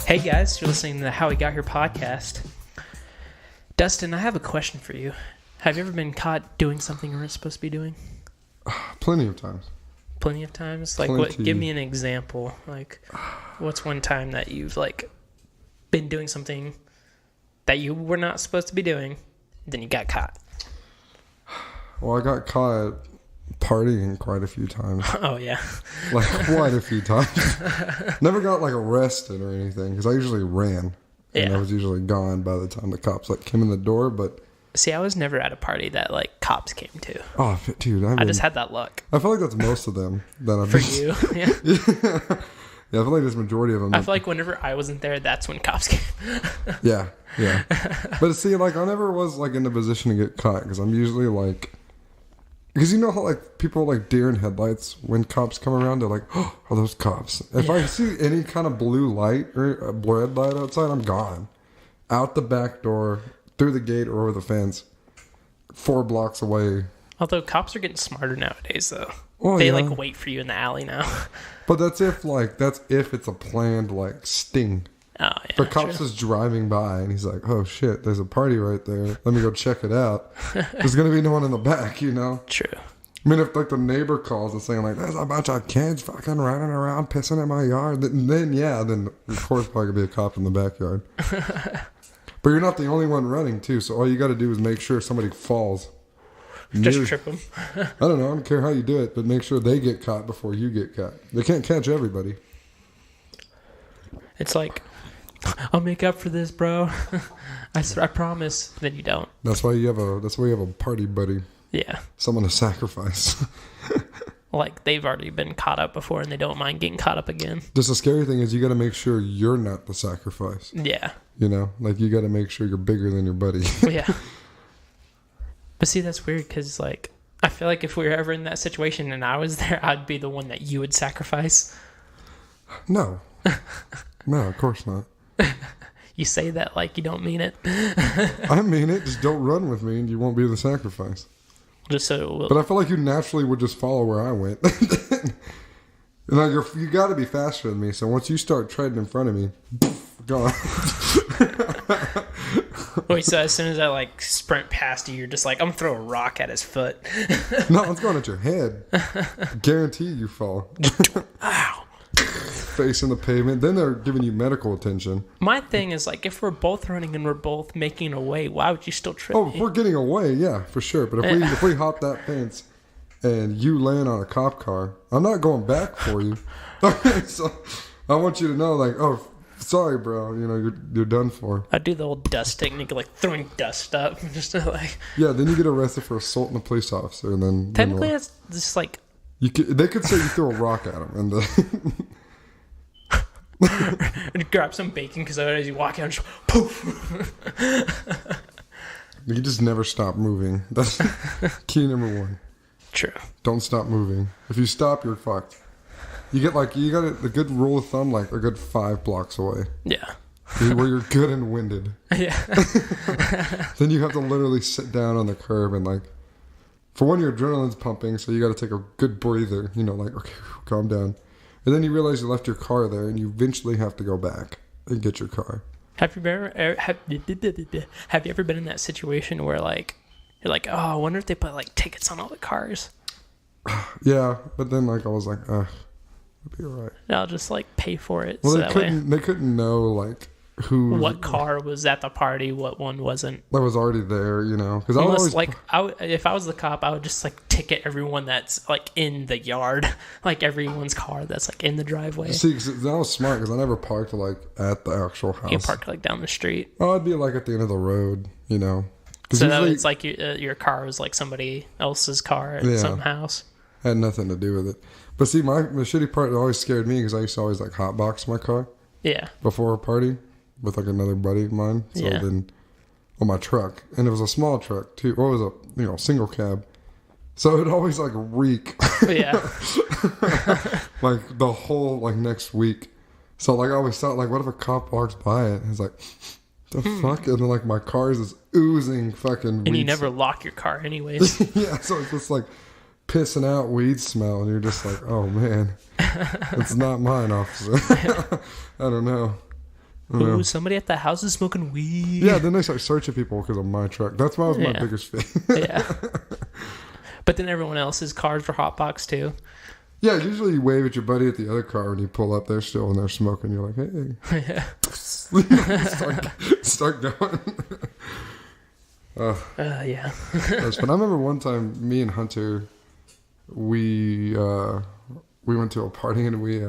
Hey guys, you're listening to the How We Got Here podcast. Dustin, I have a question for you. Have you ever been caught doing something you weren't supposed to be doing? Plenty of times. Plenty of times? Like, what? Give me an example. Like, what's one time that you've, like, been doing something that you were not supposed to be doing, then you got caught? Well, I got caught partying quite a few times. Oh, yeah. Like, quite a few times. Never got, like, arrested or anything, because I usually ran. And I was usually gone by the time the cops, like, came in the door, but... See, I was never at a party that, like, cops came to. Oh, dude, I just had that luck. I feel like that's most of them that I've For you, yeah. Yeah, I feel like there's a majority of them. I feel like whenever I wasn't there, that's when cops came. Yeah. But see, like, I never was, like, in the position to get caught, because I'm usually, like... Because you know how, like, people, like, deer in headlights, when cops come around, they're like, oh, are those cops? If I see any kind of blue light or a red light outside, I'm gone. Out the back door, through the gate, or over the fence. 4 blocks away. Although cops are getting smarter nowadays, though. Well, they, like, wait for you in the alley now. But that's if it's a planned, like, sting. Oh, yeah. The cops is driving by, and he's like, oh, shit, there's a party right there. Let me go check it out. There's going to be no one in the back, you know? True. I mean, if, like, the neighbor calls and saying, like, there's a bunch of kids fucking running around, pissing in my yard, then of course, probably could be a cop in the backyard. But you're not the only one running, too, so all you got to do is make sure somebody falls. Just trip them. I don't know. I don't care how you do it, but make sure they get caught before you get caught. They can't catch everybody. It's like, I'll make up for this, bro. I promise. Then you don't. That's why you have a party buddy. Yeah. Someone to sacrifice. Like, they've already been caught up before, and they don't mind getting caught up again. Just the scary thing is you got to make sure you're not the sacrifice. Yeah. You know? Like, you got to make sure you're bigger than your buddy. Yeah. But see, that's weird, because, like, I feel like if we were ever in that situation and I was there, I'd be the one that you would sacrifice. No. No, of course not. You say that like you don't mean it. I mean it. Just don't run with me and you won't be the sacrifice. Just so But I feel like you naturally would just follow where I went. And like you got to be faster than me. So once you start treading in front of me, gone. Wait, so as soon as I like sprint past you, you're just like, I'm gonna throw a rock at his foot. No, it's going at your head. Guarantee you fall. Ow. Facing the pavement. Then they're giving you medical attention. My thing is, like, if we're both running and we're both making away, why would you still trip me? If we're getting away, yeah, for sure. But if we hop that fence and you land on a cop car, I'm not going back for you. So I want you to know, like, oh, sorry, bro. You know, you're done for. I do the old dust technique, like throwing dust up, just to like. Yeah, then you get arrested for assaulting a police officer, and then technically that's just like. They could say you threw a rock at them, and and grab some bacon because as you walk out, just poof. You just never stop moving. That's key number 1. True. Don't stop moving. If you stop, you're fucked. You got the good rule of thumb, like a good 5 blocks away. Yeah. Where you're good and winded. Yeah. Then you have to literally sit down on the curb and like, for one, your adrenaline's pumping, so you got to take a good breather. You know, like, okay, calm down. And then you realize you left your car there, and you eventually have to go back and get your car. Have you ever been in that situation where like you're like, oh, I wonder if they put like tickets on all the cars? Yeah, but then like I was like, it'll be alright. I'll just like pay for it. Well, so they couldn't know like what car was at the party, what one wasn't. That was already there, you know. Because if I was the cop, I would just like ticket everyone that's like in the yard, like everyone's car that's like in the driveway. See, cause that was smart because I never parked like at the actual house. You parked like down the street. Oh, I'd be like at the end of the road, you know. So it's like your car was like somebody else's car at some house. Had nothing to do with it. But see, the shitty part that always scared me because I used to always like hotbox my car. Yeah. Before a party. With like another buddy of mine. So then on my truck. And it was a small truck too. Well, it was a single cab. So it would always like reek. Yeah. Like the whole like next week. So like I always thought like what if a cop walks by it and it's like the fuck? And then like my car is just oozing fucking And you never lock your car anyways. Yeah, so it's just like pissing out weed smell and you're just like, oh man. It's not mine, officer. I don't know. Ooh, somebody at the house is smoking weed. Yeah, then they start searching people because of my truck. That's why was my biggest fear. Yeah. But then everyone else's cars were hotbox too. Yeah, usually you wave at your buddy at the other car when you pull up there still and they're smoking. You're like, hey. Yeah. start going. Yeah. But I remember one time, me and Hunter, we went to a party and we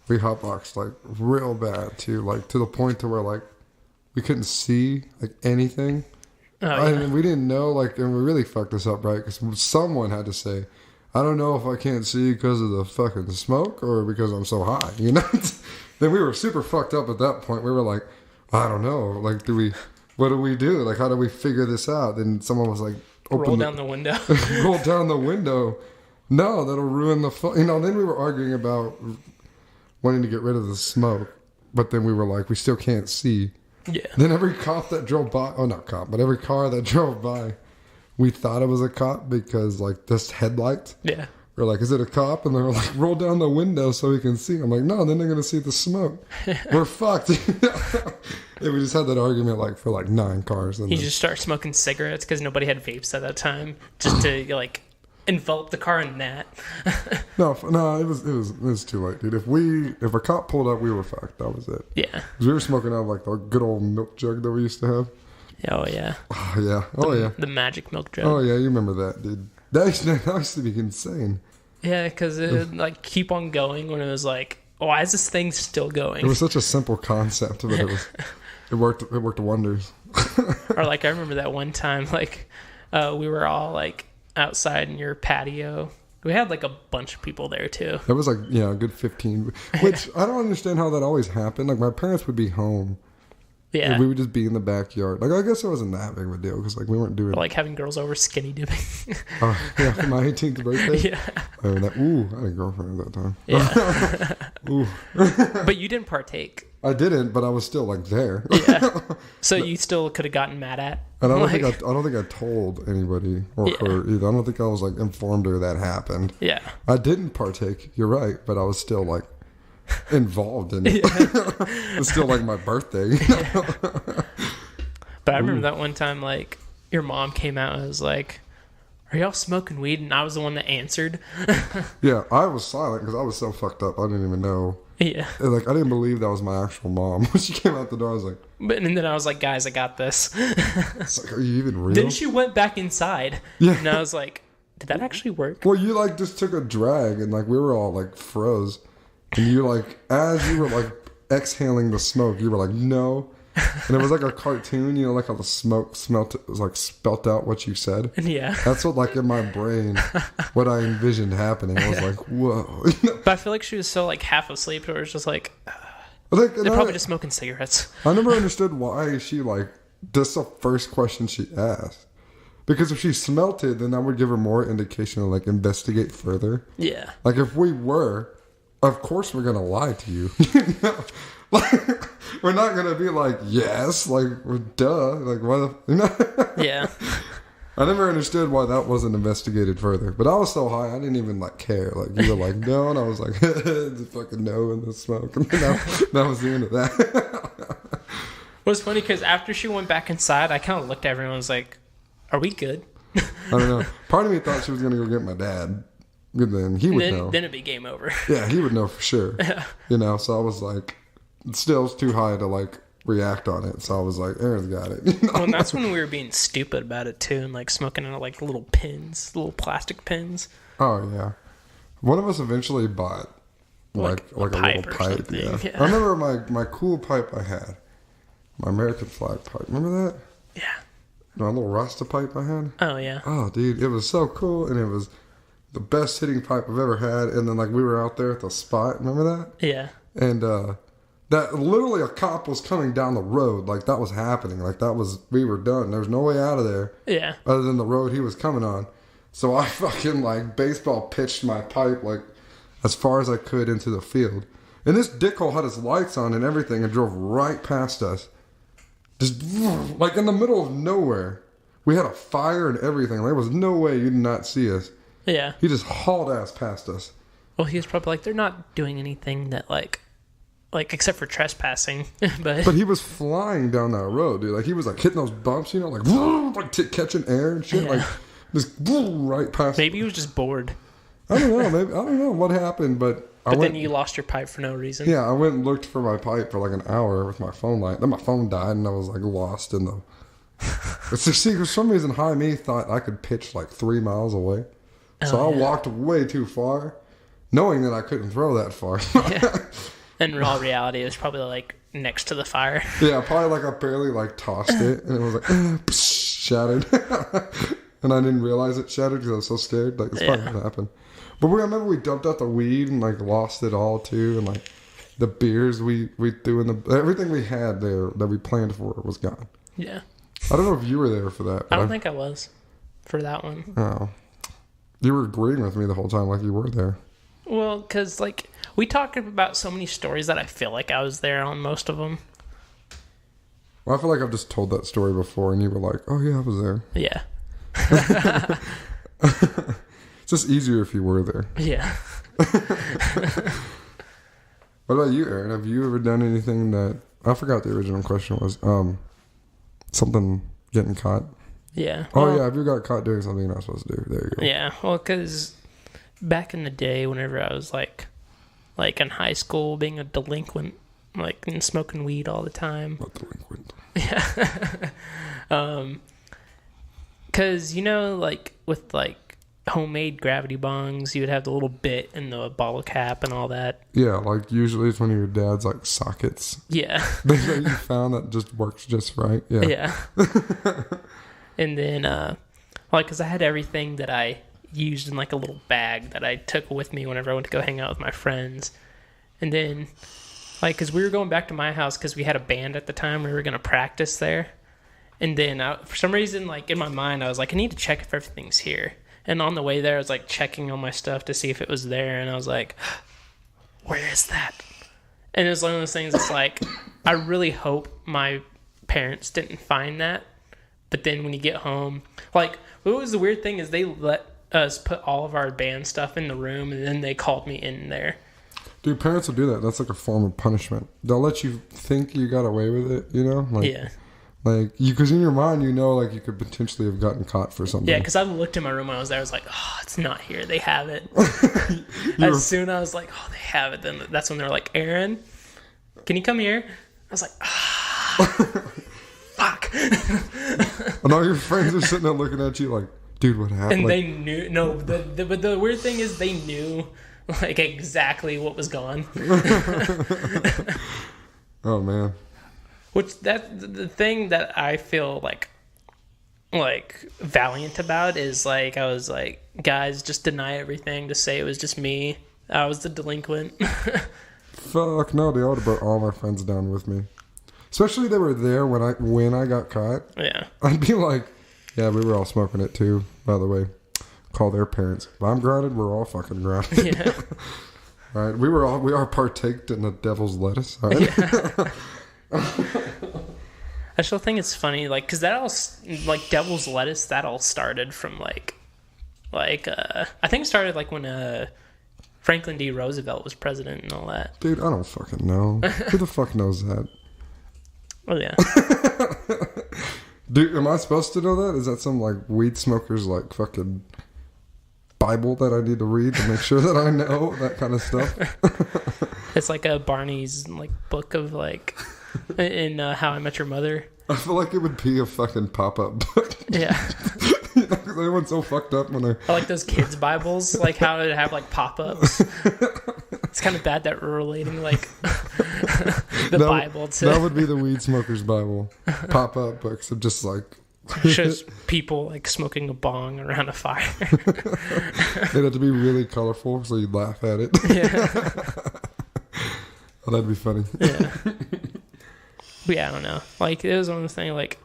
hotboxed like real bad too, like to the point to where like we couldn't see like anything. And we didn't know, like, and we really fucked this up, right? Because someone had to say, I don't know if I can't see because of the fucking smoke or because I'm so high, you know? Then we were super fucked up at that point. We were like, I don't know. Like, what do we do? Like, how do we figure this out? Then someone was like, roll down the window. Roll down the window. No, that'll ruin the fun. You know, then we were arguing about wanting to get rid of the smoke. But then we were like, we still can't see. Yeah. Then every cop that drove by, not cop, but every car that drove by, we thought it was a cop because, like, this headlights. Yeah. We're like, is it a cop? And they're like, roll down the window so we can see. I'm like, no, then they're going to see the smoke. We're fucked. And we just had that argument, like, for, like, 9 cars. And you just start smoking cigarettes because nobody had vapes at that time, just to, like, envelop the car in that. No, it was too late, dude. If a cop pulled up, we were fucked. That was it. Yeah. 'Cause we were smoking out of, like, the good old milk jug that we used to have. Oh, yeah. Oh, yeah. Oh, yeah. The magic milk jug. Oh, yeah. You remember that, dude. That used to be insane. Yeah, because it would, like, keep on going when it was like, why is this thing still going? It was such a simple concept, but it worked wonders. Or, like, I remember that one time, like, we were all, like, outside in your patio. We had, like, a bunch of people there, too. That was, like, a good 15. Which, I don't understand how that always happened. Like, my parents would be home. Yeah. And we would just be in the backyard. Like, I guess it wasn't that big of a deal because, like, we weren't doing... Or, like, having girls over skinny dipping. Yeah, for my 18th birthday? Yeah. I had a girlfriend at that time. Yeah. Ooh. But you didn't partake. I didn't, but I was still, like, there. Yeah. So you still could have gotten mad at. And I don't think I told anybody or her either. I don't think I was, like, informed her that happened. Yeah. I didn't partake. You're right, but I was still, like, involved in it. It's still like my birthday. But I remember that one time, like, your mom came out and was like, are y'all smoking weed? And I was the one that answered. Yeah, I was silent because I was so fucked up. I didn't even know. Yeah. Like, I didn't believe that was my actual mom. When she came out the door, I was like... And then I was like, guys, I got this. It's like, are you even real? Then she went back inside. Yeah. And I was like, did that actually work? Well, you, like, just took a drag and, like, we were all, like, froze. And you, like, as you were, like, exhaling the smoke, you were like, no. And it was like a cartoon, you know, like how the smoke was, like, spelt out what you said. Yeah. That's what, like, in my brain, what I envisioned happening. I was like, whoa. But I feel like she was so, like, half asleep, or it was just like, they're probably just smoking cigarettes. I never understood why she, like, that's the first question she asked. Because if she smelt it, then that would give her more indication to, like, investigate further. Yeah. Like, if we were... Of course we're going to lie to you. Like, we're not going to be like, yes, like, duh. Like, what? Yeah. I never understood why that wasn't investigated further. But I was so high, I didn't even, like, care. Like, you were like, no, and I was like, just fucking no in the smoke. And that was the end of that. It was funny because after she went back inside, I kind of looked at everyone and was like, are we good? I don't know. Part of me thought she was going to go get my dad. Then he would know. Then it'd be game over. Yeah, he would know for sure. Yeah. You know, so I was like, still too high to, like, react on it. So I was like, Aaron's got it. You know? Well, and that's when we were being stupid about it too, and, like, smoking out, like, little pins, little plastic pins. Oh yeah, one of us eventually bought like a little pipe. Yeah. I remember my cool pipe I had, my American flag pipe. Remember that? Yeah. My little Rasta pipe I had. Oh yeah. Oh dude, it was so cool, and it was the best hitting pipe I've ever had. And then, like, we were out there at the spot. Remember that? Yeah. And that literally a cop was coming down the road. Like, that was happening. Like, we were done. There was no way out of there. Yeah. Other than the road he was coming on. So I fucking, like, baseball pitched my pipe, like, as far as I could into the field. And this dickhole had his lights on and everything and drove right past us. Just, like, in the middle of nowhere. We had a fire and everything. There was no way you did not see us. Yeah. He just hauled ass past us. Well, he was probably like, they're not doing anything that, like, like, except for trespassing. But he was flying down that road, dude. Like, he was, like, hitting those bumps, you know, like catching air and shit. Like, just right past. Maybe he was just bored. I don't know. Maybe I don't know what happened, but then you lost your pipe for no reason. Yeah, I went and looked for my pipe for like an hour with my phone light. Then my phone died, and I was like lost in the. See, for some reason, high me thought I could pitch like 3 miles away, so I walked way too far, knowing that I couldn't throw that far. In all reality, it was probably like next to the fire. Yeah, probably like I barely like tossed it, and it was like shattered, and I didn't realize it shattered because I was so scared. Like it's probably gonna happen. But I remember we dumped out the weed and like lost it all too, and like the beers we threw in everything we had there that we planned for was gone. Yeah. I don't know if you were there for that. I don't think I was for that one. Oh. You were agreeing with me the whole time like you were there. Well, because like we talked about so many stories that I feel like I was there on most of them. Well, I feel like I've just told that story before, and you were like, "Oh yeah, I was there." Yeah. It's just easier if you were there. Yeah. What about you, Aaron? Have you ever done anything that I forgot the original question was? Something getting caught. Yeah. Oh yeah, have you got caught doing something you're not supposed to do? There you go. Yeah. Well, because back in the day, whenever I was like in high school, being a delinquent, like and smoking weed all the time. Not delinquent. Yeah. Because like with like homemade gravity bongs, you would have the little bit in the bottle cap and all that. Yeah, like usually it's one of your dad's like sockets. Yeah. That you found that just works just right. Yeah. Yeah. And then, like, because I had everything that I used in like a little bag that I took with me whenever I went to go hang out with my friends. And then, like, because we were going back to my house because we had a band at the time. We were going to practice there. And then, for some reason, like, in my mind, I was like, I need to check if everything's here. And on the way there, I was, like, checking all my stuff to see if it was there. And I was like, where is that? And it was one of those things that's like, I really hope my parents didn't find that. But then when you get home, like, what was the weird thing is they let us put all of our band stuff in the room, and then they called me in there. Dude, parents will do that. That's like a form of punishment. They'll let you think you got away with it, you know? Like, yeah. Like, because in your mind, you know, like, you could potentially have gotten caught for something. Yeah, because I looked in my room when I was there. I was like, oh, it's not here. They have it. Soon as I was like, oh, they have it. Then that's when they were like, Aaron, can you come here? I was like, fuck. And all your friends are sitting there looking at you like, dude, what happened? And like, they knew. No, but the weird thing is they knew, like, exactly what was gone. Oh, man. Which the thing that I feel like valiant about is like I was like, guys, just deny everything, just say it was just me. I was the delinquent. Fuck no, they ought to brought all my friends down with me. Especially they were there when I got caught. Yeah. I'd be like, yeah, we were all smoking it too, by the way. Call their parents. If I'm grounded, we're all fucking grounded. Yeah. All right. We are partaked in the devil's lettuce. All right. Yeah. I still think it's funny, like, because that all, like, devil's lettuce, that all started from, I think it started, like, when, Franklin D. Roosevelt was president and all that. Dude, I don't fucking know. Who the fuck knows that? Oh, yeah. Dude, am I supposed to know that? Is that some, like, weed smoker's, like, fucking Bible that I need to read to make sure that I know that kind of stuff? It's like a Barney's, like, book of, like... in How I Met Your Mother. I feel like it would be a fucking pop-up book. Yeah. You know, because everyone's so fucked up when they're... I like those kids' Bibles, like how it have like pop-ups. It's kind of bad that we're relating like Bible to... That would be the weed smoker's Bible. Pop-up books of just like... Shows people like smoking a bong around a fire. It'd have to be really colorful so you'd laugh at it. Yeah. Oh, that'd be funny. Yeah. Yeah, I don't know. Like, it was one of those things, like,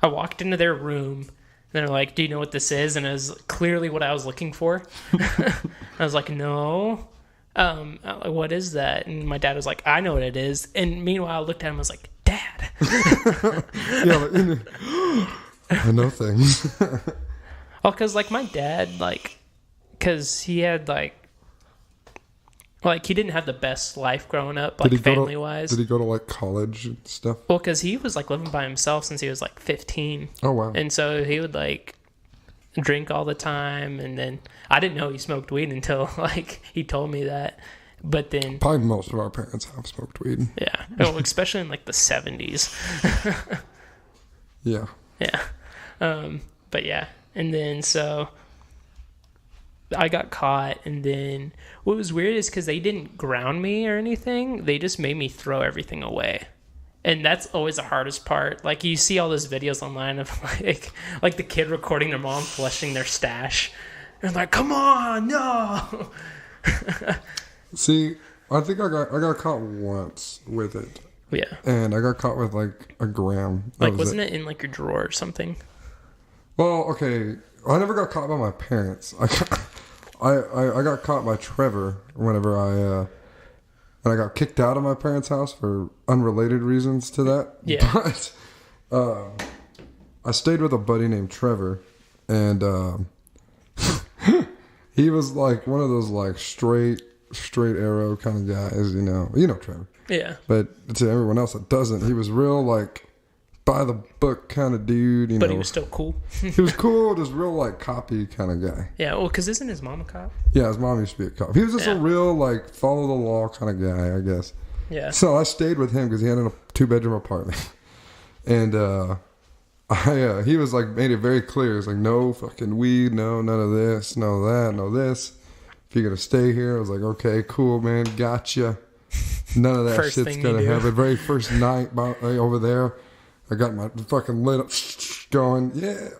I walked into their room, and they're like, do you know what this is? And it was clearly what I was looking for. I was like, no. What is that? And my dad was like, I know what it is. And meanwhile, I looked at him and was like, Dad. Yeah, like, I know things. Well, because, like, my dad, like, because he had, like, Like, he didn't have the best life growing up, like, family-wise. Did he go to, like, college and stuff? Well, because he was, like, living by himself since he was, like, 15. Oh, wow. And so he would, like, drink all the time. And then I didn't know he smoked weed until, like, he told me that. But then... Probably most of our parents have smoked weed. Yeah. Well, especially in, like, the 70s. Yeah. Yeah. But, yeah. And then, so... I got caught, and then what was weird is because they didn't ground me or anything, they just made me throw everything away. And that's always the hardest part. Like, you see all those videos online of like the kid recording their mom flushing their stash, and like, come on, no. See, I think I got caught once with it. Yeah. And I got caught with like a gram. Like, wasn't it in like your drawer or something? Well, okay, I never got caught by my parents. I got caught by Trevor whenever when I got kicked out of my parents' house for unrelated reasons to that. Yeah. But I stayed with a buddy named Trevor, and he was like one of those like straight arrow kind of guys, you know Trevor. Yeah. But to everyone else that doesn't, he was real like by the book kind of dude, But he was still cool. He was cool, just real like copy kind of guy. Yeah, well, because isn't his mom a cop? Yeah, his mom used to be a cop. He was just a real like follow the law kind of guy, I guess. Yeah. So I stayed with him because he had a 2-bedroom apartment, and he was like made it very clear. It's like no fucking weed, no none of this, no that, no this. If you're gonna stay here, I was like, okay, cool, man, gotcha. None of that First shit's thing gonna you do. happen. Very first night over there. I got my fucking lit up going, yeah.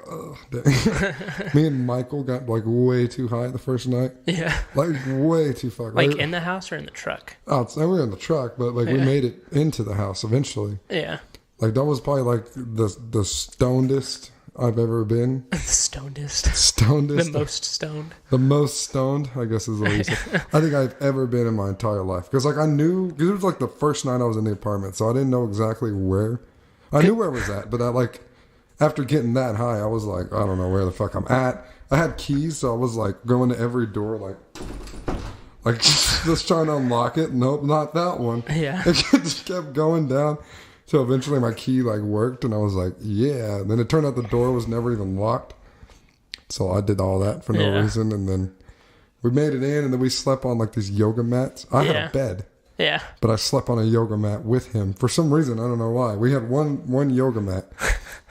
Me and Michael got like way too high the first night. Yeah. Like way too fucking. Like in the house or in the truck? Outside, we were in the truck, but like we made it into the house eventually. Yeah. Like that was probably like the stonedest I've ever been. Stonedest. Stonedest. The most stoned. The most stoned, I guess is what you say. I think I've ever been in my entire life. Because like I knew, because it was like the first night I was in the apartment, so I didn't know exactly where. I knew where it was at, but I like, after getting that high, I was like, I don't know where the fuck I'm at. I had keys, so I was like going to every door, like just trying to unlock it. Nope, not that one. Yeah. It just kept going down. So eventually my key like worked, and I was like, yeah. And then it turned out the door was never even locked. So I did all that for no reason, and then we made it in, and then we slept on like these yoga mats. I had a bed. Yeah. But I slept on a yoga mat with him. For some reason, I don't know why. We had one yoga mat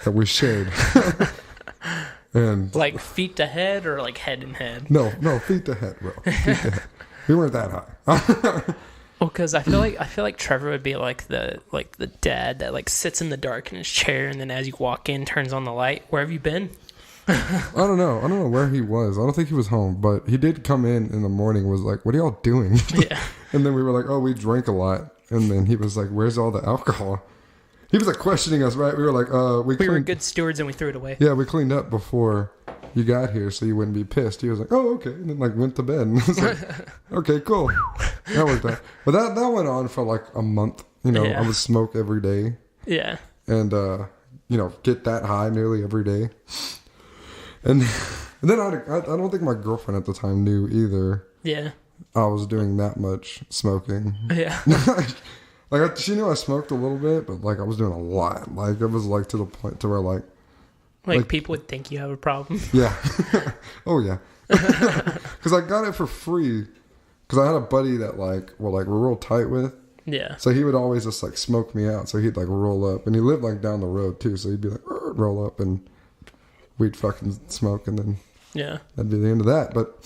that we shared. And like feet to head or like head and head? No, feet to head, bro. Feet to head. We weren't that high. Well, because I feel like Trevor would be like the dad that like sits in the dark in his chair, and then as you walk in, turns on the light. Where have you been? I don't know where he was. I don't think he was home, but he did come in the morning. Was like, "What are y'all doing?" Yeah. And then we were like, "Oh, we drank a lot." And then he was like, "Where's all the alcohol?" He was like questioning us, right? We were like, we were good stewards and we threw it away." Yeah, we cleaned up before you got here, so you wouldn't be pissed. He was like, "Oh, okay," and then like went to bed. And I was like, "Okay, cool." That worked out. But that went on for like a month. You know, I would smoke every day. Yeah. And get that high nearly every day. And then I don't think my girlfriend at the time knew either. Yeah. I was doing that much smoking. Yeah. She knew I smoked a little bit, but like I was doing a lot. Like it was like to the point to where like people would think you have a problem. Yeah. Oh yeah. Because I got it for free. Because I had a buddy that we're real tight with. Yeah. So he would always just like smoke me out. So he'd like roll up, and he lived like down the road too. So he'd be like roll up, and we'd fucking smoke, and then that'd be the end of that. But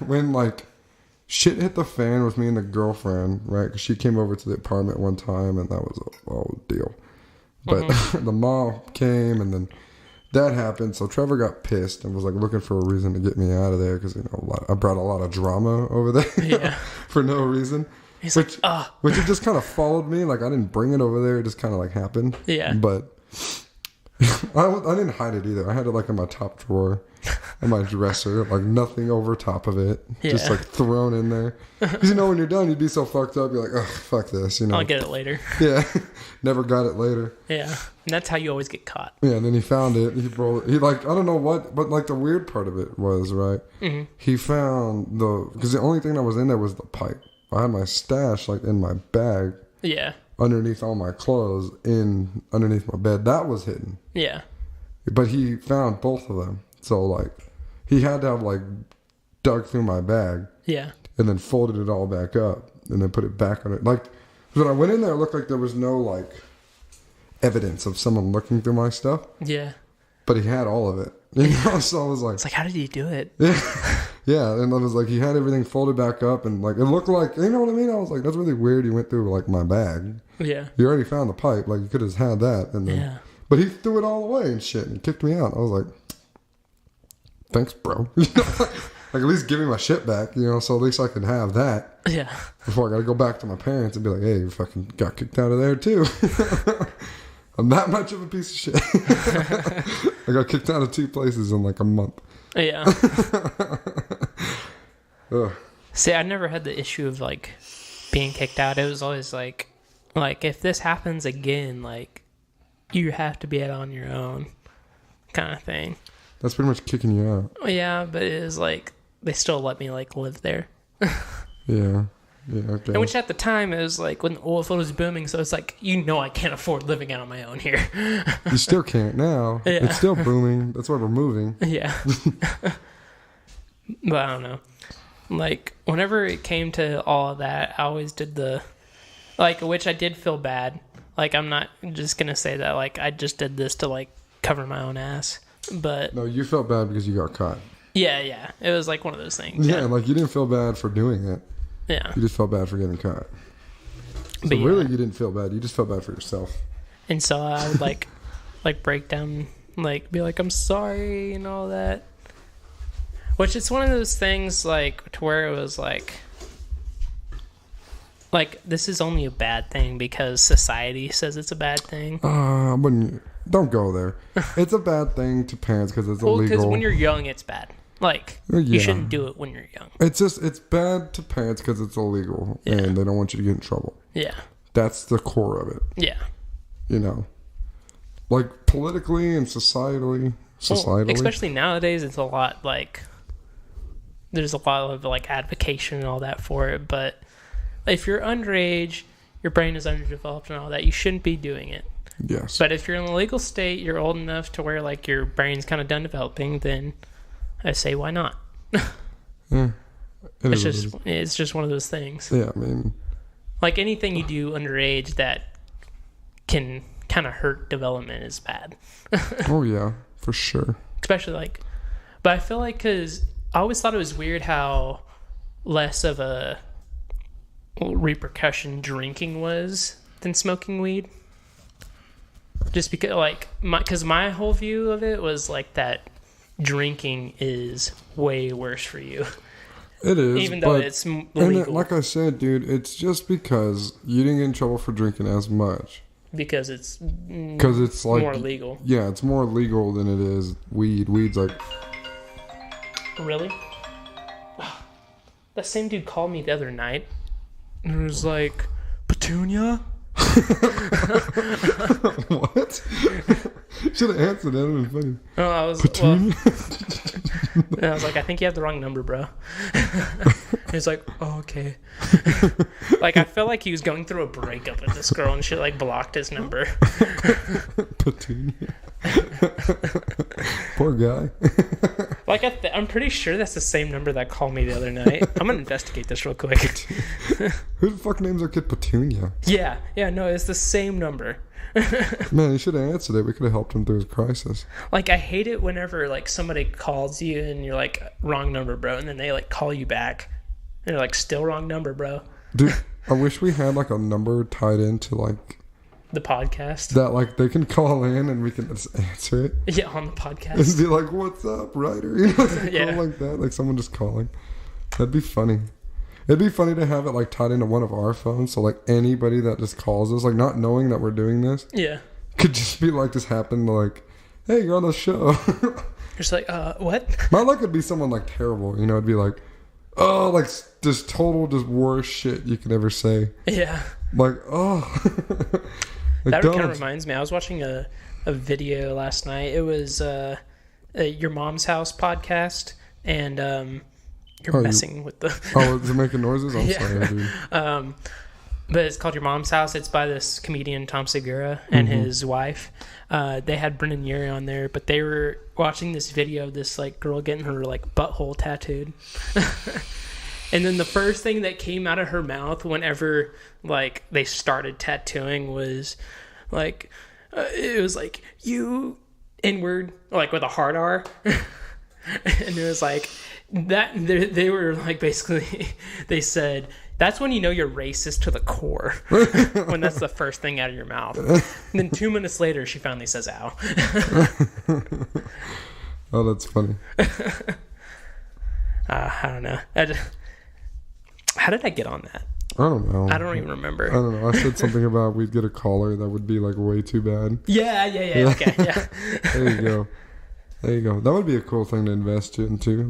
when like shit hit the fan with me and the girlfriend, right? Because she came over to the apartment one time, and that was a whole deal. But the mom came, and then that happened. So Trevor got pissed and was like looking for a reason to get me out of there because I brought a lot of drama over there for no reason. He's which it just kind of followed me. Like I didn't bring it over there; it just kind of like happened. Yeah. But I didn't hide it either. I had it like in my top drawer, in my dresser, like nothing over top of it, just like thrown in there. Because when you're done, you'd be so fucked up. You're like, oh, fuck this. I'll get it later. Yeah, never got it later. Yeah, and that's how you always get caught. Yeah, and then he found it. He like, I don't know what, but like the weird part of it was, right? Mm-hmm. He found because the only thing that was in there was the pipe. I had my stash like in my bag. Yeah. Underneath all my clothes, underneath my bed. That was hidden. Yeah. But he found both of them. So, like, he had to have, like, dug through my bag. Yeah. And then folded it all back up. And then put it back on it. Like, when I went in there, it looked like there was no, like, evidence of someone looking through my stuff. Yeah. But he had all of it. So I was like... It's like, how did he do it? Yeah, and I was like, he had everything folded back up. And, like, it looked like... You know what I mean? I was like, that's really weird. He went through, like, my bag. Yeah. You already found the pipe. Like, you could have had that. And then... Yeah. But he threw it all away and shit and kicked me out. I was like, thanks, bro. Like, at least give me my shit back, so at least I can have that. Yeah. Before I got to go back to my parents and be like, hey, you fucking got kicked out of there, too. I'm that much of a piece of shit. I got kicked out of 2 places in like a month. Yeah. See, I never had the issue of, like, being kicked out. It was always like, if this happens again, like, you have to be out on your own kind of thing. That's pretty much kicking you out. Yeah, but it is like, they still let me, like, live there. Yeah. Yeah, okay. And which at the time, it was like when the oil field was booming, so it's like, I can't afford living out on my own here. You still can't now. Yeah. It's still booming. That's why we're moving. Yeah. But I don't know. Like, whenever it came to all of that, I always did which I did feel bad. Like, I'm not just going to say that, like, I just did this to, like, cover my own ass. But... No, you felt bad because you got caught. Yeah. It was, like, one of those things. Yeah, like, you didn't feel bad for doing it. Yeah. You just felt bad for getting caught. So really, you didn't feel bad. You just felt bad for yourself. And so I would, like break down, like, be like, I'm sorry and all that. Which it's one of those things, like, to where it was, like, this is only a bad thing because society says it's a bad thing. Don't go there. It's a bad thing to parents because it's illegal. Because when you're young, it's bad. Like, you shouldn't do it when you're young. It's bad to parents because it's illegal and they don't want you to get in trouble. Yeah. That's the core of it. Yeah. Like, politically and societally. Well, especially nowadays, it's a lot, like, there's a lot of, like, advocation and all that for it, but if you're underage, your brain is underdeveloped and all that, you shouldn't be doing it. Yes. But if you're in a legal state, you're old enough to where, like, your brain's kind of done developing, then I say, why not? Yeah. It's just one of those things. Yeah, I mean... Like, anything you do underage that can kind of hurt development is bad. Oh, yeah, for sure. Especially, like... But I feel like, because I always thought it was weird how less of a repercussion drinking was than smoking weed. Just because, like... Because my whole view of it was, like, that drinking is way worse for you. It is, even though it's legal. Like I said, dude, it's just because you didn't get in trouble for drinking as much. Because it's like more legal. Yeah, it's more legal than it is weed. Weed's like... Really? That same dude called me the other night and was like, Petunia? What? Should have answered that. It would have been funny. Oh, I was... And I was like, I think you have the wrong number, bro. He's like, oh, okay. Like, I felt like he was going through a breakup with this girl and she, like, blocked his number. Petunia. Poor guy. Like, I'm pretty sure that's the same number that called me the other night. I'm going to investigate this real quick. Who the fuck names their kid Petunia? Yeah, no, it's the same number. Man, he should have answered it. We could have helped him through his crisis. Like, I hate it whenever, like, somebody calls you and you're like, wrong number, bro, and then they, like, call you back and they're like, still wrong number, bro. Dude, I wish we had, like, a number tied into, like, the podcast that, like, they can call in and we can just answer it. Yeah, on the podcast and be like, what's up, writer? Yeah, like that, like someone just calling. That'd be funny. It'd be funny to have it, like, tied into one of our phones, so, like, anybody that just calls us, like, not knowing that we're doing this, yeah, could just be like, this happened, like, hey, you're on the show. Just like, what? My luck would be someone like terrible. You know, it'd be like, oh, like just total, just worst shit you could ever say. Yeah. Like, oh. That kind of reminds me. I was watching a video last night. It was Your Mom's House podcast, and you're messing with the... Oh, is it making noises? I'm sorry, dude. But it's called Your Mom's House. It's by this comedian, Tom Segura, and his wife. They had Brendan Urie on there, but they were watching this video of this like girl getting her like butthole tattooed. And then the first thing that came out of her mouth whenever like they started tattooing was like, it was like, you N-word, like with a hard R. And it was like that. They were like, basically, they said, that's when you know you're racist to the core. When that's the first thing out of your mouth. And then 2 minutes later, she finally says, ow. Oh, that's funny. I don't know. How did I get on that? I don't know. I don't even remember. I don't know. I said something about we'd get a caller that would be like way too bad. Yeah. Okay, yeah. There you go. That would be a cool thing to invest into.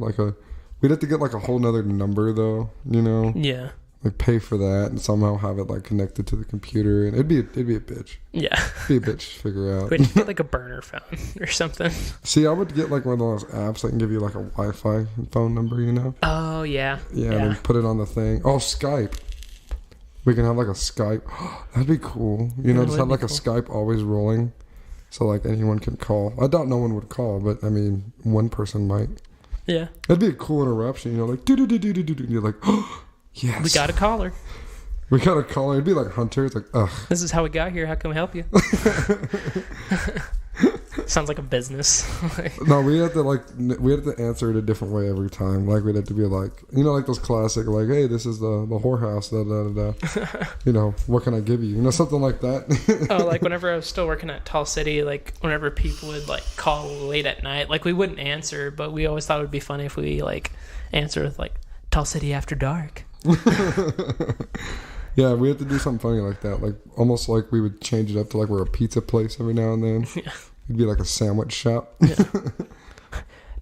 We'd have to get like a whole nother number though, you know? Yeah. Like pay for that and somehow have it like connected to the computer, and it'd be a bitch. Yeah. It'd be a bitch to figure out. We'd get like a burner phone or something. See, I would get like one of those apps that can give you like a Wi-Fi phone number, you know? Oh yeah. Yeah. And then put it on the thing. Oh, Skype. We can have like a Skype. That'd be cool. You know, just have like a Skype always rolling, so like anyone can call. I doubt no one would call, but I mean, one person might. Yeah. That'd be a cool interruption, you know, like do do do do do do. You're like, oh, yes. We got a caller. We got a caller. It'd be like Hunter. It's like, ugh. This is how we got here. How can we help you? Sounds like a business. No, we had to answer it a different way every time. Like we'd have to be like, you know, like those classic, like, hey, this is the whorehouse. Da da da. You know, what can I give you? You know, something like that. Oh, like whenever I was still working at Tall City, like whenever people would like call late at night, like we wouldn't answer, but we always thought it would be funny if we like answer with like Tall City After Dark. Yeah, we had to do something funny like that. Like almost like we would change it up to like we're a pizza place every now and then. Yeah. It'd be like a sandwich shop. Yeah.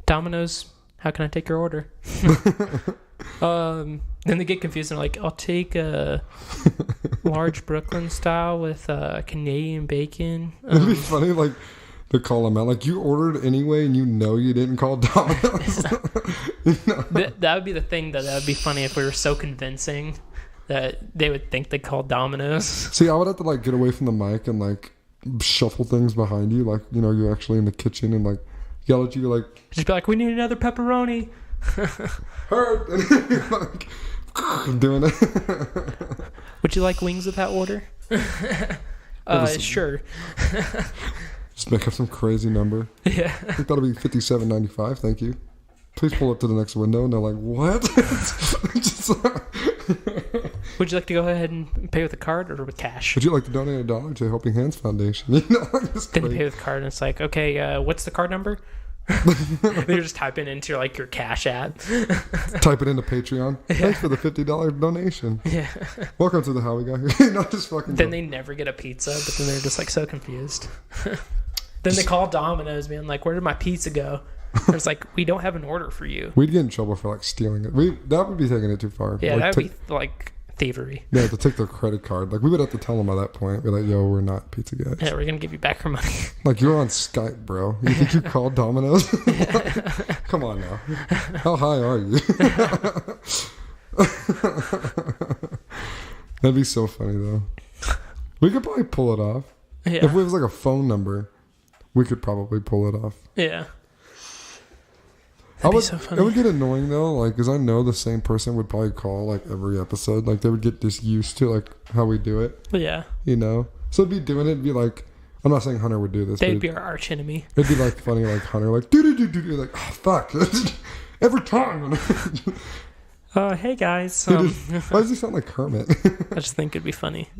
Domino's, how can I take your order? Then they get confused and they're like, I'll take a large Brooklyn style with Canadian bacon. It'd be funny, like, to call them out. Like, you ordered anyway and you know you didn't call Domino's. You know? That would be the thing that would be funny if we were so convincing that they would think they called Domino's. See, I would have to, like, get away from the mic and, like, shuffle things behind you. Like, you know, you're actually in the kitchen and, like, yell at you, like... Just be like, we need another pepperoni. Hurt! And you're like, doing it. Would you like wings with that order? Sure. Just make up some crazy number. Yeah. I think that'll be $57.95, thank you. Please pull up to the next window. And they're like, what? Just, would you like to go ahead and pay with a card or with cash? Would you like to donate $1 to Helping Hands Foundation? You know, then you pay with card and it's like, okay, what's the card number? You're just typing into your cash app. Type it into Patreon. Yeah. Thanks for the $50 donation. Yeah. Welcome to the How We Got Here. Not just fucking. Then they never get a pizza, but then they're just so confused. Then they call Domino's, being like, "Where did my pizza go?" It's like, we don't have an order for you. We'd get in trouble for stealing it. That would be taking it too far. Yeah, that would be thievery. Yeah, to take their credit card. We would have to tell them at that point. Be like, yo, we're not pizza guys. Yeah, we're gonna give you back our money. You're on Skype, bro. You think you called Domino's? Come on now. How high are you? That'd be so funny though. We could probably pull it off. Yeah. If it was a phone number, we could probably pull it off. Yeah. That'd be so funny. It would get annoying though, because I know the same person would probably call every episode. They would get just used to how we do it. Yeah. You know, so it'd be doing it. It'd be I'm not saying Hunter would do this. They'd be our arch enemy. It'd be funny, Hunter, do oh fuck, every time. Hey guys. Why does he sound like Kermit? I just think it'd be funny.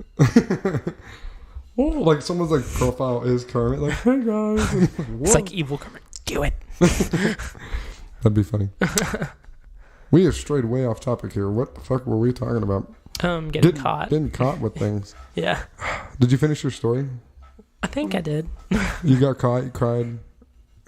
Oh, someone's profile is Kermit. Hey guys. It's evil Kermit. Do it. That'd be funny. We have strayed way off topic here. What the fuck were we talking about? Getting caught. Getting caught with things. Yeah. Did you finish your story? I think I did. You got caught, you cried.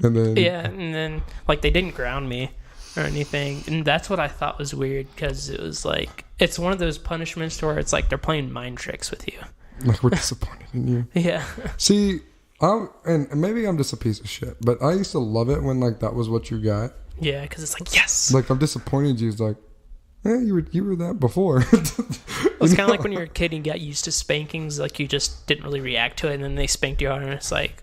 And then Yeah, and then like they didn't ground me or anything, and that's what I thought was weird because it was like it's one of those punishments where it's like they're playing mind tricks with you. like we're disappointed in you. Yeah. See, and maybe I'm just a piece of shit, but I used to love it when like that was what you got. Yeah, because it's like yes. Like I'm disappointed. It's like, you were that before. It's kind of like when you're a kid and you got used to spankings, like you just didn't really react to it, and then they spanked you hard, and it's like,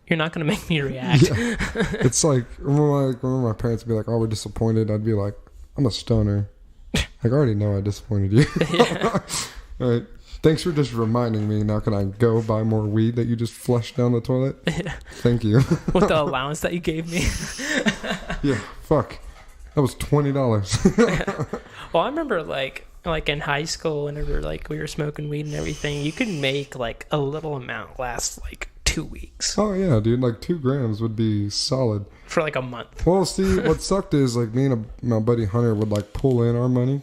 you're not going to make me react. Yeah. It's like, when my parents would be like, oh, we're disappointed, I'd be like, I'm a stoner. Like, I already know I disappointed you. Yeah. All right. Thanks for just reminding me. Now can I go buy more weed that you just flushed down the toilet? Yeah. Thank you. With the allowance that you gave me. Yeah, fuck. That was $20. Well, I remember like in high school, whenever like we were smoking weed and everything, you could make like a little amount last like 2 weeks. Oh yeah, dude. Like 2 grams would be solid. For like a month. Well, see, what sucked is like me and my buddy Hunter would like pull in our money.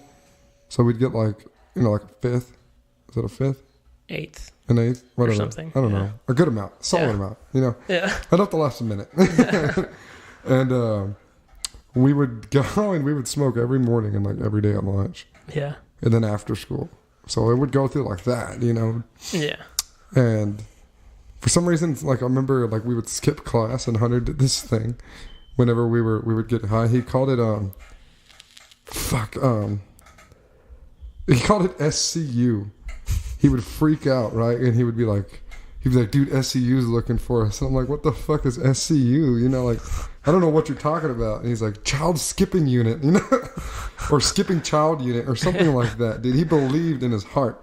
So we'd get like, like a fifth. Is it a fifth? Eighth. An eighth? Whatever. Or something. I don't know. A good amount. Solid amount. Yeah. I'd have to last a minute. And we would go and we would smoke every morning and like every day at lunch. Yeah. And then after school. So it would go through like that, Yeah. And for some reason, like I remember like we would skip class and Hunter did this thing whenever we would get high. He called it he called it SCU. He would freak out, right? And he'd be like, dude, SCU's looking for us. And I'm like, what the fuck is SCU? Like, I don't know what you're talking about. And he's like, child skipping unit, or skipping child unit or something like that. Dude, he believed in his heart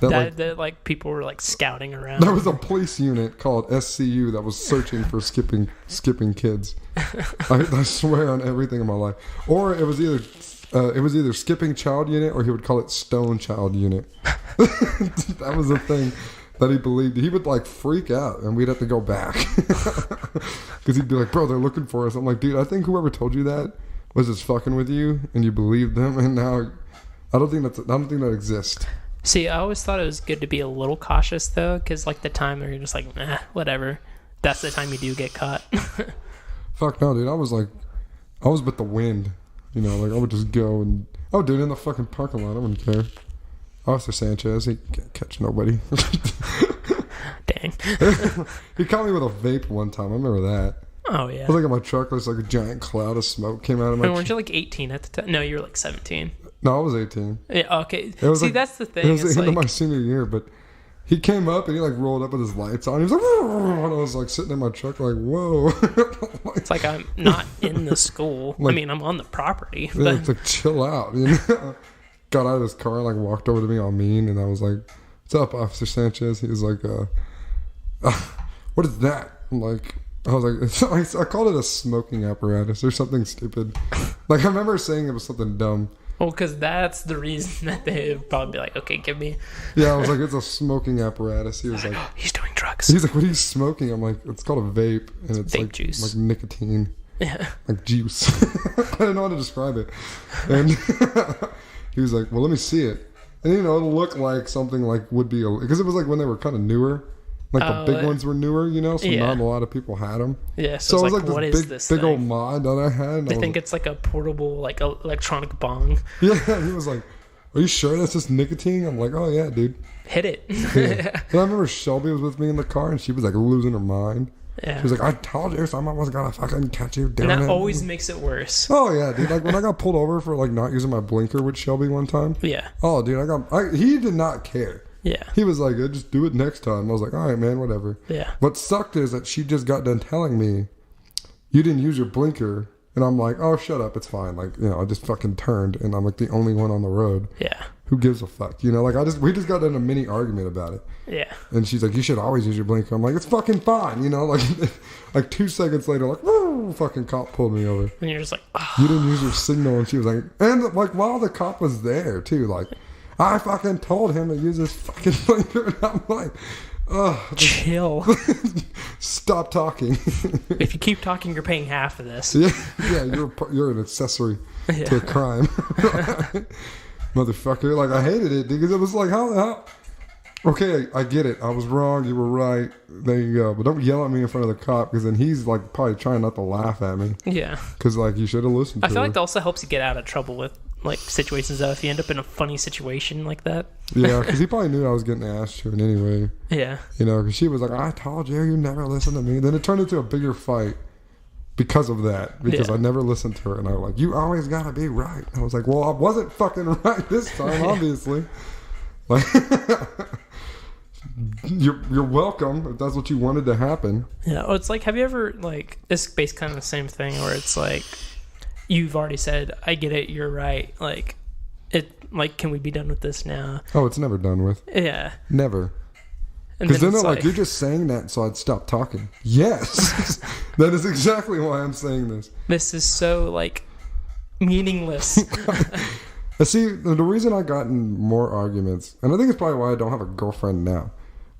that like people were like scouting around. There was a police unit called SCU that was searching for skipping kids. I swear on everything in my life. Or it was either skipping child unit or he would call it stone child unit. That was the thing that he believed. He would like freak out and we'd have to go back because he'd be like, bro, they're looking for us. I'm like, dude, I think whoever told you that was just fucking with you and you believed them, and now I don't think that exists. See, I always thought it was good to be a little cautious though, because like the time where you're just like, whatever, that's the time you do get caught. Fuck no, dude. I was with the wind. Like I would just go and dude, in the fucking parking lot, I wouldn't care. Officer Sanchez, he can't catch nobody. Dang. He caught me with a vape one time. I remember that. Oh yeah. I was like in my truck. There's like a giant cloud of smoke came out of my. Weren't you like 18 at the time? No, you were like 17. No, I was 18. Yeah. Okay. See, that's the thing. It was it's the end like, of my senior year, but he came up and he like rolled up with his lights on. He was like, and I was like sitting in my truck like, whoa. It's like I'm not in the school. Like, I mean, I'm on the property. Yeah, But it's like chill out. Got out of his car and like walked over to me all mean, and I was like, "What's up, Officer Sanchez?" He was like, "What is that?" I was like, I called it a smoking apparatus or something stupid. Like I remember saying it was something dumb. Well, because that's the reason that they would probably be like, okay, give me. Yeah, I was like, it's a smoking apparatus. He was like, oh, he's doing drugs. He's like, what are you smoking? I'm like, it's called a vape, and it's vape like juice. Like nicotine. Yeah. Like juice. I didn't know how to describe it. And he was like, well, let me see it. And it looked like something like would be because it was like when they were kind of newer. Like the big ones were newer, so not a lot of people had them. Yeah, so it was like what is this big thing? old mod that I had. They think it's like a portable, like electronic bong. Yeah, and he was like, are you sure that's just nicotine? I'm like, oh yeah, dude. Hit it. Yeah. And I remember Shelby was with me in the car and she was like losing her mind. Yeah. She was like, I told you someone was gonna fucking catch you doing it. And that always makes it worse. Oh yeah, dude. Like when I got pulled over for like not using my blinker with Shelby one time. Yeah. Oh dude, he did not care. Yeah. He was like, just do it next time. I was like, all right, man, whatever. Yeah. What sucked is that she just got done telling me, you didn't use your blinker. And I'm like, oh, shut up. It's fine. Like, I just fucking turned and I'm like the only one on the road. Yeah. Who gives a fuck? Like we just got in a mini argument about it. Yeah. And she's like, you should always use your blinker. I'm like, it's fucking fine. Like 2 seconds later, like, woo, fucking cop pulled me over. And you're just like, oh. You didn't use your signal. And she was like, and like while the cop was there too, like, I fucking told him to use his fucking blinker, and I'm like, chill. Stop talking. If you keep talking, you're paying half of this. Yeah, you're an accessory to a crime, motherfucker. Like I hated it because it was like how Okay, I get it. I was wrong. You were right. There you go. But don't yell at me in front of the cop because then he's like probably trying not to laugh at me. Yeah. Because like you should have listened to I feel her. like that also helps you get out of trouble with like situations though. If you end up in a funny situation like that. Yeah, because he probably knew I was getting asked to it anyway. Yeah. You know, because she was like, I told you, you never listen to me. Then it turned into a bigger fight because of that. Because I never listened to her. And I was like, you always got to be right. I was like, well, I wasn't fucking right this time, obviously. Like, you're welcome if that's what you wanted to happen. Yeah. Oh, it's like, have you ever, like, it's basically kind of the same thing where it's like, you've already said, I get it, you're right. Like, can we be done with this now? Oh, it's never done with. Yeah. Never. And Because then it's they're like, you're just saying that so I'd stop talking. Yes. That is exactly why I'm saying this. This is so, like, meaningless. See, the reason I got in more arguments, and I think it's probably why I don't have a girlfriend now.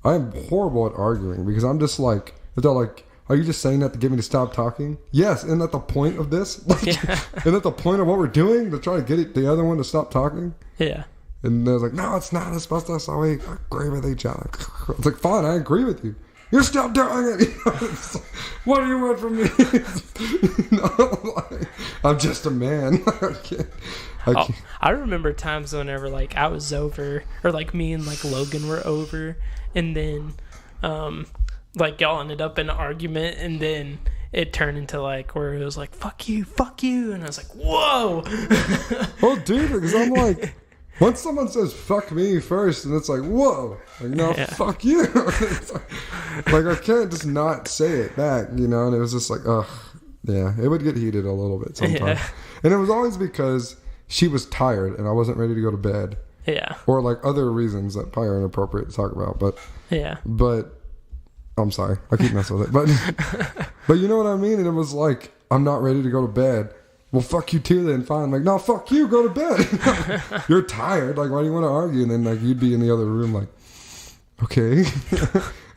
I am horrible at arguing because I'm just like, they're like, are you just saying that to get me to stop talking? Yes, isn't that the point of this? Like, Yeah. Isn't that the point of what we're doing? To try to get the other one to stop talking? Yeah. And they're like, no, it's not. It's supposed to, so we agree with each other. It's like, fine, I agree with you. You're still doing it. It's like, what do you want from me? Like, I'm just a man. I remember times whenever like I was over, or like me and like Logan were over, and then like y'all ended up in an argument, and then it turned into like where it was like fuck you, and I was like, whoa. Well, dude, because I'm like, once someone says fuck me first, and it's like, whoa, like, no, fuck you. like I can't just not say it back, you know. And it was just like, ugh, yeah, it would get heated a little bit sometimes. Yeah. And it was always because she was tired and I wasn't ready to go to bed. Yeah. Or like other reasons that probably are inappropriate to talk about. But yeah. But I'm sorry, I keep messing with it. But you know what I mean? And it was like, I'm not ready to go to bed. Well, fuck you too then, fine. Like, no, fuck you, go to bed. You're tired. Like, why do you want to argue? And then like you'd be in the other room like, okay.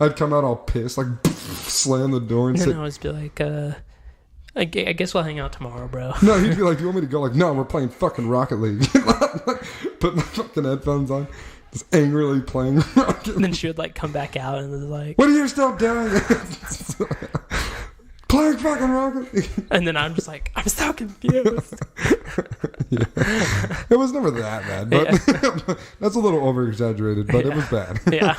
I'd come out all pissed, like slam the door and then say, I always be like, I guess we'll hang out tomorrow, bro. No, he'd be like, do you want me to go? Like, no, we're playing fucking Rocket League. Put my fucking headphones on, just angrily playing Rocket League. And then she would like come back out and was like, what are you still doing? Playing fucking Rocket League. And then I'm just like, I'm so confused. Yeah. It was never that bad, but that's a little over exaggerated, but it was bad. Yeah.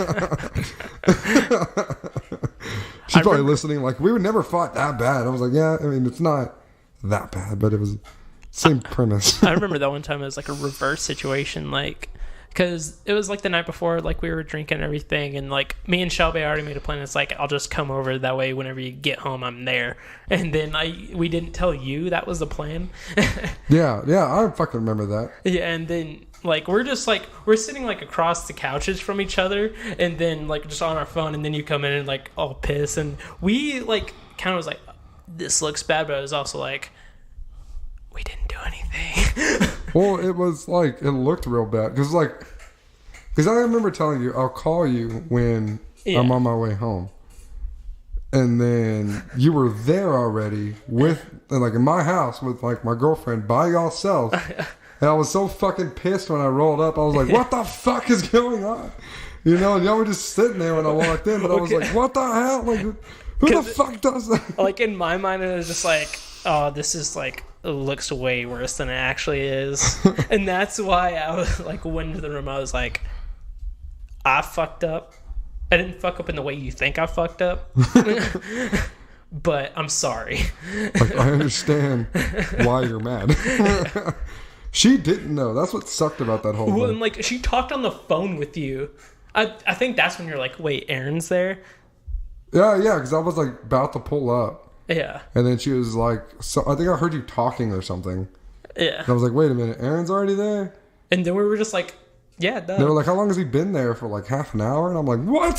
She's probably listening like, we would never fought that bad. I was like, yeah, I mean, it's not that bad, but it was same premise. I remember that one time it was like a reverse situation, like, because it was like the night before, like we were drinking and everything, and like me and Shelby already made a plan. It's like, I'll just come over, that way whenever you get home I'm there. And then we didn't tell you that was the plan. yeah, I fucking remember that. Yeah, and then like we're sitting like across the couches from each other, and then like just on our phone, and then you come in and like all pissed, and we like kind of was like, this looks bad, but it was also like, we didn't do anything. Well, it was like, it looked real bad. Because I remember telling you, I'll call you when I'm on my way home. And then you were there already with, like in my house with like my girlfriend by yourself. And I was so fucking pissed when I rolled up. I was like, what the fuck is going on? You know, and y'all were just sitting there when I walked in. But I was like, what the hell? Like, who the fuck does that? Like in my mind, it was just like, oh, this is like, it looks way worse than it actually is. And that's why I was like, went into the room, I was like, I fucked up. I didn't fuck up in the way you think I fucked up. But I'm sorry. Like, I understand why you're mad. She didn't know. That's what sucked about that whole thing. Well, and like, she talked on the phone with you. I think that's when you're like, wait, Aaron's there? Yeah, because I was like about to pull up. Yeah. And then she was like, so I think I heard you talking or something. Yeah. And I was like, wait a minute, Aaron's already there? And then we were just like, yeah, duh. They were like, how long has he been there for? Like half an hour? And I'm like, what?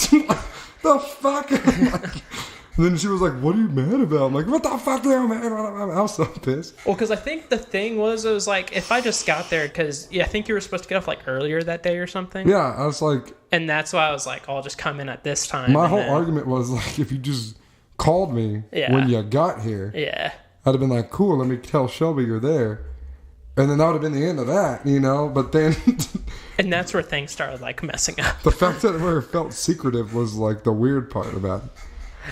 The fuck? And then she was like, what are you mad about? I'm like, what the fuck are you mad about? I was so pissed. Well, because I think the thing was, it was like, if I just got there, because I think you were supposed to get off like earlier that day or something. Yeah, I was like. And that's why I was like, I'll just come in at this time. My whole argument was like, if you just called me when you got here, I'd have been like, cool, let me tell Shelby you're there. And then that would have been the end of that, you know? But then And that's where things started, like, messing up. The fact that it felt secretive was, like, the weird part about it.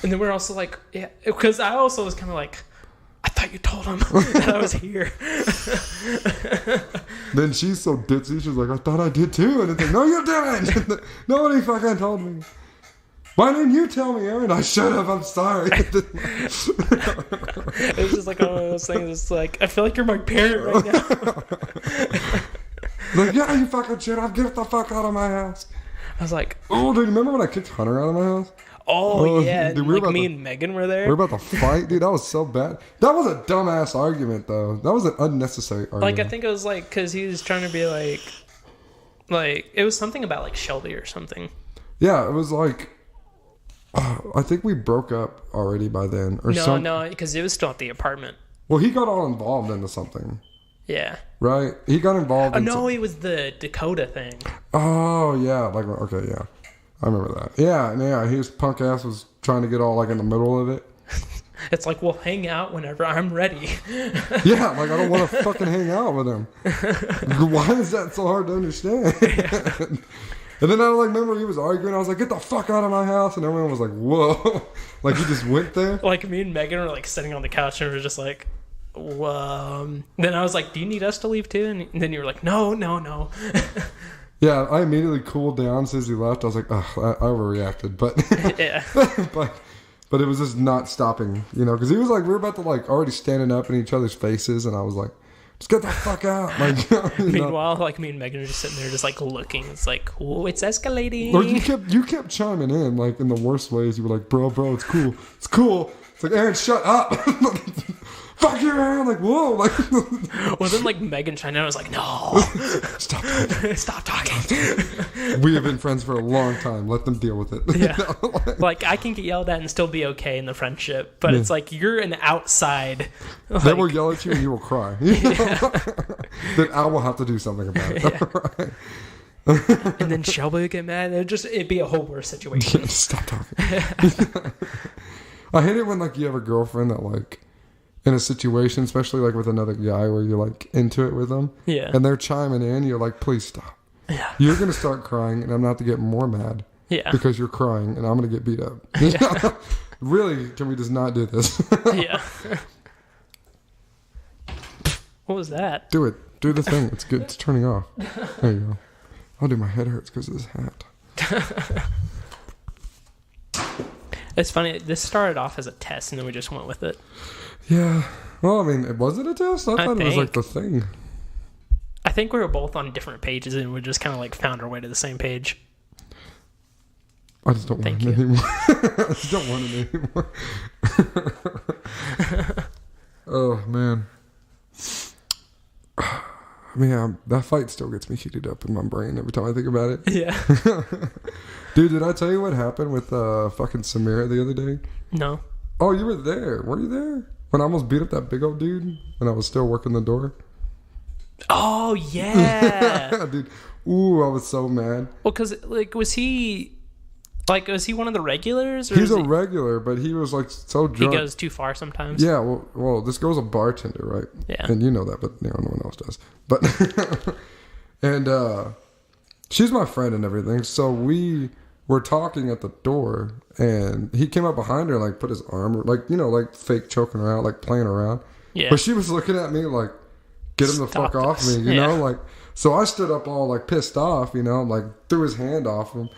And then we're also like, yeah, because I also was kind of like, I thought you told him that I was here. Then she's so ditzy, she's like, I thought I did too. And it's like, no, you didn't. Nobody fucking told me. Why didn't you tell me, Aaron? I should have. I'm sorry. It was just like one of those things. It's like, I feel like you're my parent right now. Like, yeah, you fucking should have. Get the fuck out of my house. I was like, oh, dude, remember when I kicked Hunter out of my house? Oh, yeah. Dude, like me and Megan were there. We were about to fight, dude. That was so bad. That was a dumbass argument, though. That was an unnecessary argument. Like, I think it was like, because he was trying to be like, it was something about like Shelby or something. Yeah, it was like, I think we broke up already by then. Or No, because it was still at the apartment. Well, he got all involved into something. Yeah. Right? He got involved in no, it was the Dakota thing. Oh, yeah. Like, okay, yeah. I remember that. Yeah, his punk ass was trying to get all, like, in the middle of it. It's like, we'll hang out whenever I'm ready. Yeah, like, I don't want to fucking hang out with him. Why is that so hard to understand? Yeah. And then I remember he was arguing. I was like, get the fuck out of my house. And everyone was like, whoa. Like, he just went there. Like, me and Megan were, like, sitting on the couch and we were just like, whoa. Then I was like, do you need us to leave too? And then you were like, no. Yeah, I immediately cooled down since he left. I was like, I overreacted. But, yeah. but it was just not stopping, because he was like, we were about to, like, already standing up in each other's faces. And I was like, just get the fuck out. Like, Meanwhile, like, me and Megan are just sitting there just, like, looking. It's like, oh, it's escalating. Or you kept chiming in, like, in the worst ways. You were like, bro, it's cool. It's cool. It's like, Aaron, shut up. Fuck you, Aaron. Like, whoa. Like, well, then, like, Megan chimed in. I was like, no. Stop talking. We have been friends for a long time. Let them deal with it. Yeah. Like, I can get yelled at and still be okay in the friendship. But it's like, you're an outside. Like, they will yell at you and you will cry. Then I will have to do something about it. Yeah. Right. And then Shelby would get mad. It'd be a whole worse situation. Stop talking. I hate it when, like, you have a girlfriend that, like, in a situation, especially, like, with another guy where you're, like, into it with them. Yeah. And they're chiming in. You're like, please stop. Yeah. You're going to start crying, and I'm not to get more mad. Yeah. Because you're crying, and I'm going to get beat up. Yeah. Really, can we just not do this? Yeah. What was that? Do it. Do the thing. It's good. It's turning off. There you go. Oh, dude, my head hurts because of this hat. It's funny. This started off as a test, and then we just went with it. Yeah. Well, I mean, was it a test? I thought it was like the thing. I think we were both on different pages, and we just kind of like found our way to the same page. I just don't want it anymore. I just don't want it anymore. Oh, man. I mean, that fight still gets me heated up in my brain every time I think about it. Yeah. Dude, did I tell you what happened with fucking Samira the other day? No. Oh, you were there. Were you there? When I almost beat up that big old dude when I was still working the door? Oh, yeah. Dude. Ooh, I was so mad. Well, because, like, was he one of the regulars? Or He's a regular, but he was, like, so drunk. He goes too far sometimes. Yeah, well, this girl's a bartender, right? Yeah. And you know that, but no one else does. But, and she's my friend and everything, so we were talking at the door, and he came up behind her and, like, put his arm, like, like, fake choking her out, like, playing around. Yeah. But she was looking at me like, get him the fuck off me, you know? Like, so I stood up all, like, pissed off, like, threw his hand off him.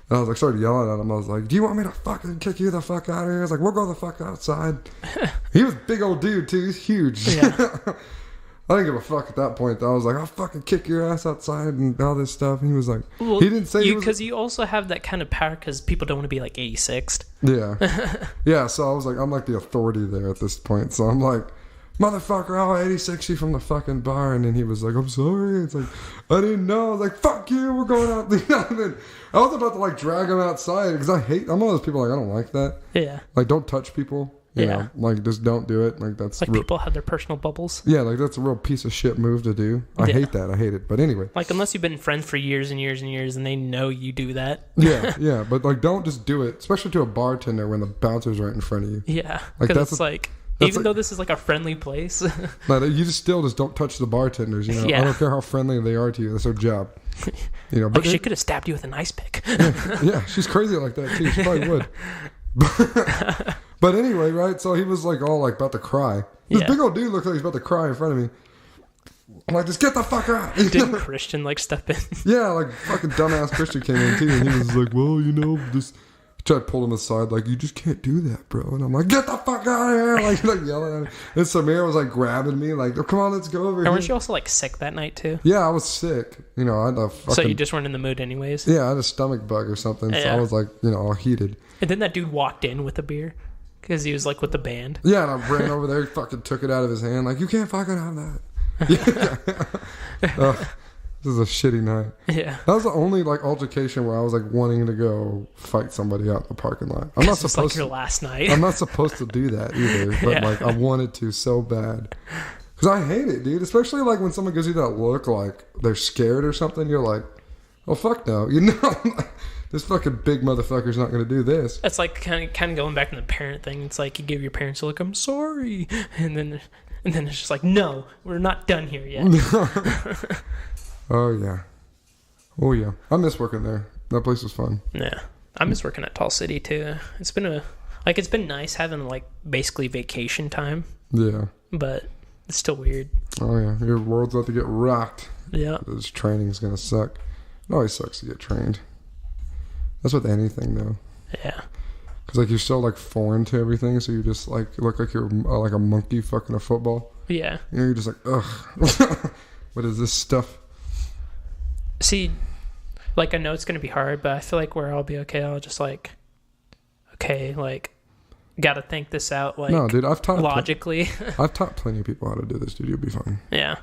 And I was like, started yelling at him. I was like, do you want me to fucking kick you the fuck out of here? I was like, we'll go the fuck outside. He was a big old dude, too. He's huge. Yeah. I didn't give a fuck at that point, though. I was like, I'll fucking kick your ass outside and all this stuff. And he was like, well, he didn't say because you also have that kind of power because people don't want to be like 86th. Yeah. Yeah, so I was like, I'm like the authority there at this point. So I'm like, motherfucker, I'll 86 you from the fucking bar. And then he was like, I'm sorry. It's like, I didn't know. I was like, fuck you, we're going out. And then I was about to, like, drag him outside because I'm one of those people, like, I don't like that. Yeah. Like, don't touch people. You know, like, just don't do it. Like, that's like people have their personal bubbles. Yeah, like, that's a real piece of shit move to do. I hate that. I hate it. But anyway. Like, unless you've been friends for years and years and years and they know you do that. Yeah. But, like, don't just do it, especially to a bartender when the bouncer's right in front of you. Yeah. Like, that's Even though this is like a friendly place. No, you just don't touch the bartenders, you know. Yeah. I don't care how friendly they are to you. That's their job. You know, but like she could have stabbed you with an ice pick. Yeah, she's crazy like that too. She probably would. But anyway, right? So he was like all like about to cry. This big old dude looked like he's about to cry in front of me. I'm like, just get the fuck out. Didn't Christian like step in? Yeah, like fucking dumbass Christian came in too, and he was like, well, you know, this. Tried to pull him aside, like, you just can't do that, bro. And I'm like, get the fuck out of here! Like yelling at him. And Samir was like grabbing me, like, oh, come on, let's go over here. And weren't you also like sick that night too? Yeah, I was sick. You know, I had a fucking. So you just weren't in the mood, anyways. Yeah, I had a stomach bug or something. So I was like, you know, all heated. And then that dude walked in with a beer because he was like with the band. Yeah, and I ran over there, fucking took it out of his hand, like, you can't fucking have that. Yeah. This is a shitty night. Yeah. That was the only like altercation where I was like wanting to go fight somebody out in the parking lot. I'm not supposed like your last night. I'm not supposed to do that either, but like I wanted to so bad. Cuz I hate it, dude, especially like when someone gives you that look like they're scared or something. You're like, "Oh fuck no." You know, this fucking big motherfucker's not going to do this. It's like kind of going back to the parent thing. It's like you give your parents a look, "I'm sorry." And then it's just like, "No, we're not done here yet." Oh yeah, I miss working there. That place was fun. Yeah, I miss working at Tall City too. It's been nice having like basically vacation time. Yeah, but it's still weird. Oh yeah, your world's about to get rocked. Yeah, this training's gonna suck. It always sucks to get trained. That's with anything though. Yeah, because like you're so like foreign to everything, so you just like look like you're like a monkey fucking a football. Yeah, you know, you're just like, ugh. What is this stuff? See, like I know it's gonna be hard, but I feel like where I'll be okay, I'll just like, okay, like, gotta think this out, like, no, dude, I've taught logically. I've taught plenty of people how to do this, dude. You'll be fine. Yeah.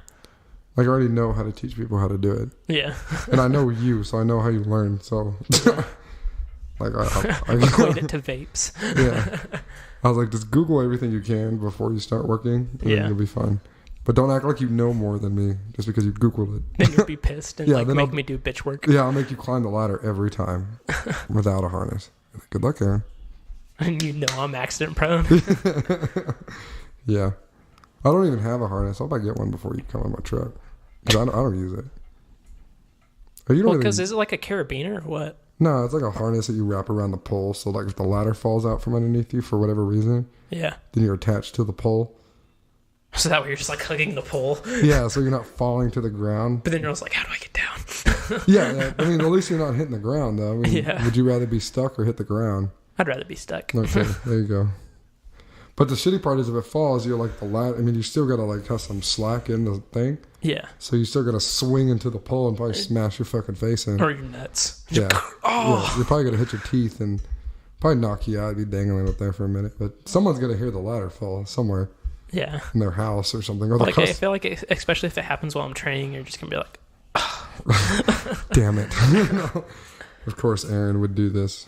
Like I already know how to teach people how to do it. Yeah. And I know you, so I know how you learn. So, like, I equate it to vapes. Yeah. I was like, just Google everything you can before you start working, and then you'll be fine. But don't act like you know more than me just because you Googled it. Then you'll be pissed and make me do bitch work. Yeah, I'll make you climb the ladder every time without a harness. Good luck, Aaron. And you know I'm accident prone. Yeah. I don't even have a harness. I'll probably get one before you come on my truck. Because I don't use it. Because is it like a carabiner or what? No, it's like a harness that you wrap around the pole. So like if the ladder falls out from underneath you for whatever reason, then you're attached to the pole. So that way you're just like hugging the pole. Yeah, so you're not falling to the ground. But then you're just like, how do I get down? Yeah, I mean, at least you're not hitting the ground, though. I mean, would you rather be stuck or hit the ground? I'd rather be stuck. Okay, there you go. But the shitty part is if it falls, you're like the ladder. I mean, you still got to like have some slack in the thing. Yeah. So you still got to swing into the pole and probably smash your fucking face in. Or your nuts. Yeah. Oh. Yeah, you're probably going to hit your teeth and probably knock you out. Be dangling up there for a minute. But someone's going to hear the ladder fall somewhere. Yeah. In their house or something. Or like, I feel like, especially if it happens while I'm training, you're just going to be like, oh. Damn it. Of course, Aaron would do this.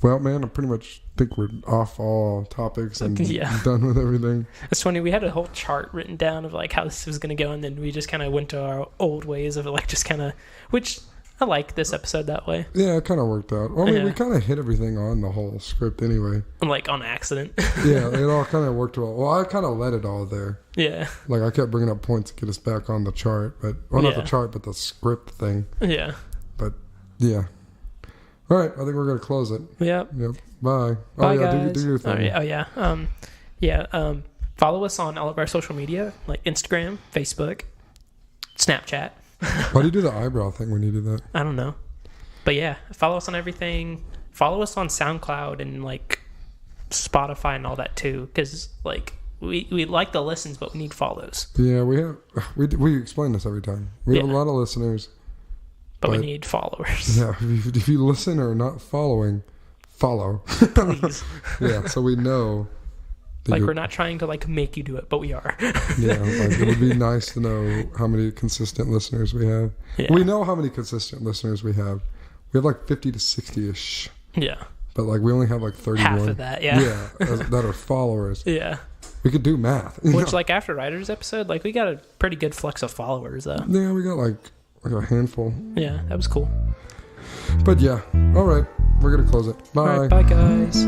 Well, man, I pretty much think we're off all topics and done with everything. It's funny. We had a whole chart written down of like how this was going to go, and then we just kind of went to our old ways of like just kind of, which I like this episode that way. Yeah, it kind of worked out. Well, I mean, we kind of hit everything on the whole script anyway. Like on accident. Yeah, it all kind of worked well. Well, I kind of let it all there. Yeah. Like I kept bringing up points to get us back on the chart, but not the chart, but the script thing. Yeah. But yeah. All right, I think we're gonna close it. Yep. Bye. Bye, guys. Do your thing. Oh yeah. Follow us on all of our social media, like Instagram, Facebook, Snapchat. Why do you do the eyebrow thing when you do that? I don't know. But yeah, follow us on everything. Follow us on SoundCloud and like Spotify and all that too, because like we like the listens, but we need follows. Yeah, we explain this every time. We have a lot of listeners. But we need followers. Yeah, if you listen or not following, follow. Please. Yeah, so we know. Like, we're not trying to, like, make you do it, but we are. Yeah, like, it would be nice to know how many consistent listeners we have. Yeah. We know how many consistent listeners we have. We have, like, 50 to 60-ish. Yeah. But, like, we only have, like, 31. Half of that, yeah. Yeah, that are followers. Yeah. We could do math. Which, like, after Ryder's episode, like, we got a pretty good flux of followers, though. Yeah, we got, like a handful. Yeah, that was cool. But, yeah. All right. We're going to close it. Bye. All right, bye, guys.